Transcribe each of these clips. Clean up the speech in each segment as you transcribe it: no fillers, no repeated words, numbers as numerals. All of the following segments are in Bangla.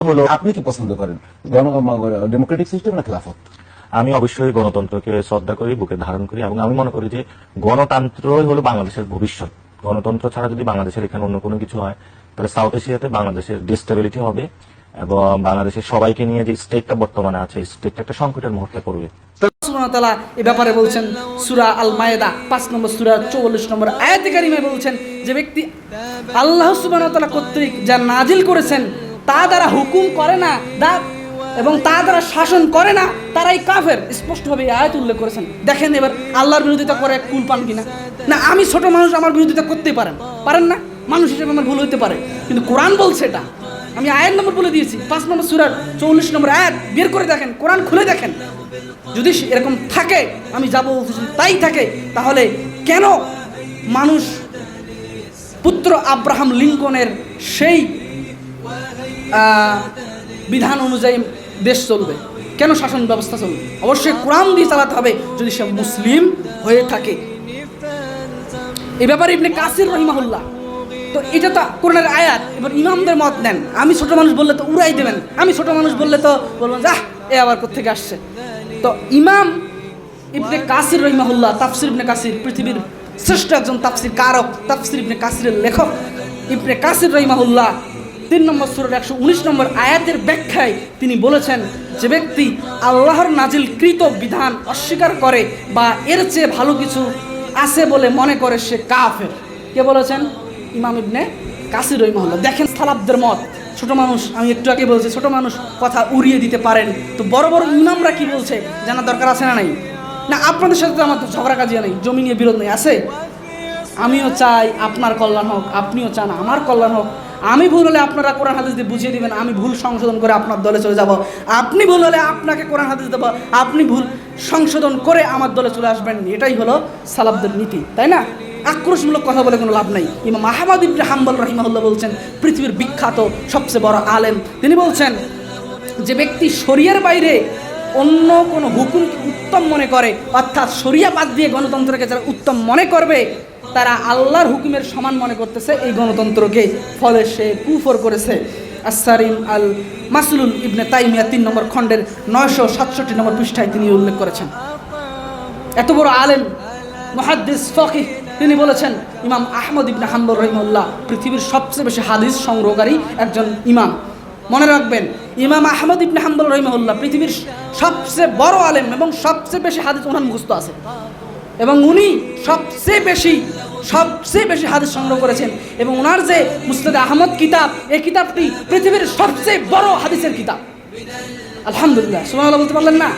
হলো আপনি কি পছন্দ করেন, ডেমোক্রেটিক সিস্টেম না খেলাফত? আমি অবশ্যই গণতন্ত্রকে শ্রদ্ধা করি, বুকে ধারণ করি, এবং আমি মনে করি যে গণতন্ত্রই হলো বাংলাদেশের ভবিষ্যৎ। গণতন্ত্র ছাড়া যদি বাংলাদেশের এখানে অন্য কোনো কিছু হয়, তাহলে সাউথ এশিয়াতে বাংলাদেশের ডিস্টেবিলিটি হবে এবং বাংলাদেশের সবাইকে নিয়ে যে স্টেটটা বর্তমানে আছে, স্টেটটা একটা সংকটের মুহূর্তে পড়বে। সুবহানাহু ওয়া তাআলা এই ব্যাপারে বলছেন সূরা আল মায়েদা 5 নম্বর সূরা 44 নম্বর আয়াতে কারিমায় বলছেন যে ব্যক্তি আল্লাহ সুবহানাহু ওয়া তাআলা কর্তৃক যা নাজিল করেছেন তা দ্বারা হুকুম করে না এবং তা দ্বারা শাসন করে না, তারাই কাফের। স্পষ্টভাবে এই আয়াত উল্লেখ করেছেন। দেখেন এবার আল্লাহর বিরোধিতা করে কুল পান কিনা। না, আমি ছোট মানুষ, আমার বিরোধিতা করতেই পারেন না, মানুষ হিসেবে আমার ভুল হইতে পারে, কিন্তু কোরআন বলছে এটা। আমি আয়াত নম্বর বলে দিয়েছি, 5 নম্বর সূরার 44 নম্বর আয়াত বের করে দেখেন, কোরআন খুলে দেখেন। যদি এরকম থাকে, আমি যা বলতেছি তাই থাকে, তাহলে কেন মানুষ পুত্র আব্রাহাম লিঙ্কনের সেই বিধান অনুযায়ী দেশ চলবে? কেন শাসন ব্যবস্থা চলবে? অবশ্যই কোরআন দিয়ে চালাতে হবে যদি সে মুসলিম হয়ে থাকে। এই ব্যাপারে ইবনে কাসির রহিমাহুল্লাহ, তো এটা তো কোরআনের আয়াত। এবার ইমামদের মত নেন। আমি ছোট মানুষ বললে তো উড়াই দেবেন, আমি ছোট মানুষ বললে তো বলবেন যা এ আবার কোত্থেকে আসছে। তো ইমাম ইবনে কাসির রহিমাহুল্লাহ, তাফসির ইবনে কাসির পৃথিবীর শ্রেষ্ঠ একজন তাফসির কারক, তাফসির ইবনে কাসিরের লেখক ইবনে কাসির রহিমাহুল্লাহ 3 নম্বর সূরার 119 নম্বর আয়াতের ব্যাখ্যায় তিনি বলেছেন, যে ব্যক্তি আল্লাহর নাজিলকৃত বিধান অস্বীকার করে বা এর চেয়ে ভালো কিছু আছে বলে মনে করে সে কাফের। কে বলেছেন? ইমাম ইবনে কাসির রহিমাহুল্লাহ। দেখেন সালাফদের মত। ছোট মানুষ, আমি একটু আগে বলছি, ছোট মানুষ কথা উড়িয়ে দিতে পারেন, তো বড় বড় ইমামরা কি বলছে জানার দরকার আছে না নাই? না, আপনাদের সাথে তো আমার ঝগড়া কাজিয়া নেই, জমি নিয়ে বিরোধ নেই, আছে? আমিও চাই আপনার কল্যাণ হোক, আপনিও চান আমার কল্যাণ হোক। আমি ভুল হলে আপনারা কোরআন হাদিস দিয়ে বুঝিয়ে দিবেন, আমি ভুল সংশোধন করে আপনার দলে চলে যাব। আপনি ভুল হলে আপনাকে কোরআন হাদিস দেবো, আপনি ভুল সংশোধন করে আমার দলে চলে আসবেন। এটাই হলো সালাফদের নীতি, তাই না? আক্রোশমূলক কথা বলে কোনো লাভ নাই। ইমাম আহমদ ইবনে হাম্বল রাহিমাহুল্লাহ বলছেন, পৃথিবীর বিখ্যাত সবচেয়ে বড় আলেম, তিনি বলছেন যে ব্যক্তি শরিয়ার বাইরে অন্য কোনো হুকুমকে উত্তম মনে করে, অর্থাৎ শরিয়া বাদ দিয়ে গণতন্ত্রকে যারা উত্তম মনে করবে, তারা আল্লাহর হুকুমের সমান মনে করতেছে এই গণতন্ত্রকে, ফলে সে কুফর করেছে। আসসারিম আল মাসলুল ইবনে তাইমিয়া 3 নম্বর খণ্ডের 967 নম্বর পৃষ্ঠায় তিনি উল্লেখ করেছেন। এত বড় আলেম, মুহাদ্দিস, ফকিহ, তিনি বলেছেন ইমাম আহমদ ইবনে হাম্বল রাহিমাহুল্লাহ পৃথিবীর সবচেয়ে বেশি হাদিস সংগ্রহকারী একজন ইমাম। মনে রাখবেন, ইমাম আহমদ ইবনে হাম্বল রাহিমাহুল্লাহ পৃথিবীর সবচেয়ে বড় আলেম এবং সবচেয়ে বেশি হাদিস ওনার মুখস্থ আছে, এবং উনি সবচেয়ে বেশি হাদিস সংগ্রহ করেছেন। এবং ওনার যে মুসনাদ আহমদ কিতাব, এই কিতাবটি পৃথিবীর সবচেয়ে বড় হাদিসের কিতাব। আলহামদুলিল্লাহ, সুবহানাল্লাহ বলতে পারলেন না?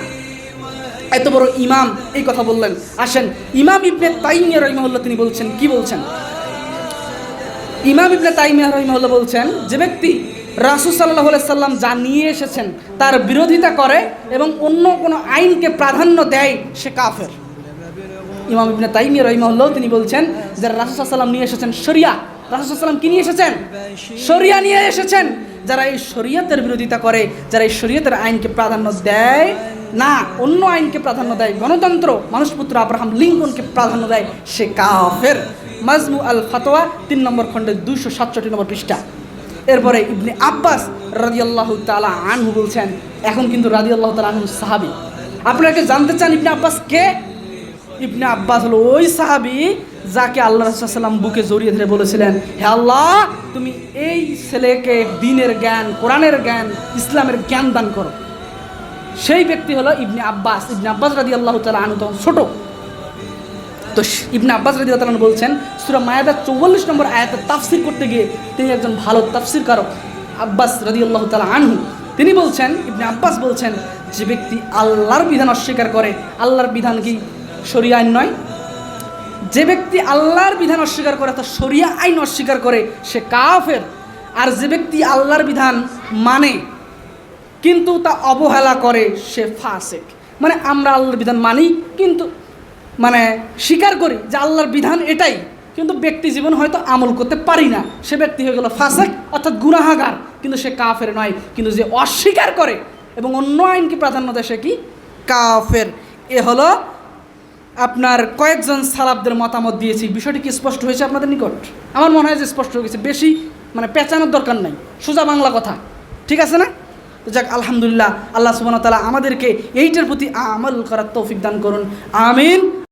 এত বড় ইমাম এই কথা বললেন। আসেন, ইমাম ইবনে তাইমিয়া রাহিমাহুল্লাহ তিনি বলছেন, কি বলছেন? ইমাম ইবনে তাইমিয়া রাহিমাহুল্লাহ বলছেন, যে ব্যক্তি রাসূল সাল্লাল্লাহু আলাইহি সাল্লাম যা নিয়ে এসেছেন তার বিরোধিতা করে এবং অন্য কোনো আইনকে প্রাধান্য দেয়, সে কাফের। ইমাম ইবনে তাইমিয়া রাহিমাহুল্লাহ তিনি বলছেন, যারা রাসূল সাল্লাল্লাহু আলাইহি সাল্লাম নিয়ে এসেছেন শরিয়া, রাসূল সাল্লাল্লাহু আলাইহি সাল্লাম কি নিয়ে এসেছেন? শরিয়া নিয়ে এসেছেন। যারা এই শরিয়তের বিরোধিতা করে, যারা এই শরিয়তের আইনকে প্রাধান্য দেয় না, অন্য আইনকে প্রাধান্য দেয়, গণতন্ত্র, মানুষপুত্র আব্রাহাম লিঙ্কনকে প্রাধান্য দেয়, সে কাফের। মাজমু আল ফাতোয়া 3 নম্বর খণ্ডের 267 নম্বর পৃষ্ঠা। এরপরে ইবনে আব্বাস রাদিয়াল্লাহু তাআলা আনহু বলছেন, এখন কিন্তু রাদিয়াল্লাহু তাআলা আনহু সাহাবী। আপনারা জানতে চান ইবনে আব্বাস কে? ইবনে আব্বাস হলো ওই সাহাবী যাকে আল্লাহ রাসূল সাল্লাল্লাহু আলাইহি ওয়াসাল্লাম বুকে জড়িয়ে ধরে বলেছিলেন, হে আল্লাহ, তুমি এই ছেলেকে দ্বীনের জ্ঞান, কোরআনের জ্ঞান, ইসলামের জ্ঞান দান করো। সেই ব্যক্তি হলো ইবনে আব্বাস। ইবনে আব্বাস রাদিয়াল্লাহু তাআলা আনহু তখন ছোট। তো ইবনে আব্বাস রাদিয়াল্লাহু তাআলা আনহু বলছেন, সূরা মায়েদা 44 নম্বর আয়াতের তাফসীর করতে গিয়ে তিনি একজন ভালো তাফসীরকারক, আব্বাস রাদিয়াল্লাহু তাআলা আনহু, তিনি বলছেন, ইবনে আব্বাস বলছেন, যে ব্যক্তি আল্লাহর বিধান অস্বীকার করে, আল্লাহর বিধান কি শরিয়া আইন নয়? যে ব্যক্তি আল্লাহর বিধান অস্বীকার করে, অর্থাৎ শরিয়া আইন অস্বীকার করে, সে কাফের। আর যে ব্যক্তি আল্লাহর বিধান মানে কিন্তু তা অবহেলা করে, সে ফাসিক। মানে আমরা আল্লাহর বিধান মানি, কিন্তু মানে স্বীকার করি যে আল্লাহর বিধান এটাই, কিন্তু ব্যক্তি জীবন হয়তো আমল করতে পারি না, সে ব্যক্তি হয়ে গেল ফাসিক, অর্থাৎ গুনাহগার, কিন্তু সে কাফের নয়। কিন্তু যে অস্বীকার করে এবং অন্য আইনকে প্রাধান্য দেয়, সে কি? কাফের। এ হলো আপনার কয়েকজন সালাফদের মতামত দিয়েছি। বিষয়টি কি স্পষ্ট হয়েছে আপনাদের নিকট? আমার মনে হয় যে স্পষ্ট হয়ে গেছে। বেশি মানে পেঁচানোর দরকার নাই, সোজা বাংলা কথা। ঠিক আছে না? তো যাক, আলহামদুলিল্লাহ, আল্লাহ সুবহানাহু ওয়া তাআলা আমাদেরকে এইটার প্রতি আমল করার তৌফিক দান করুন, আমিন।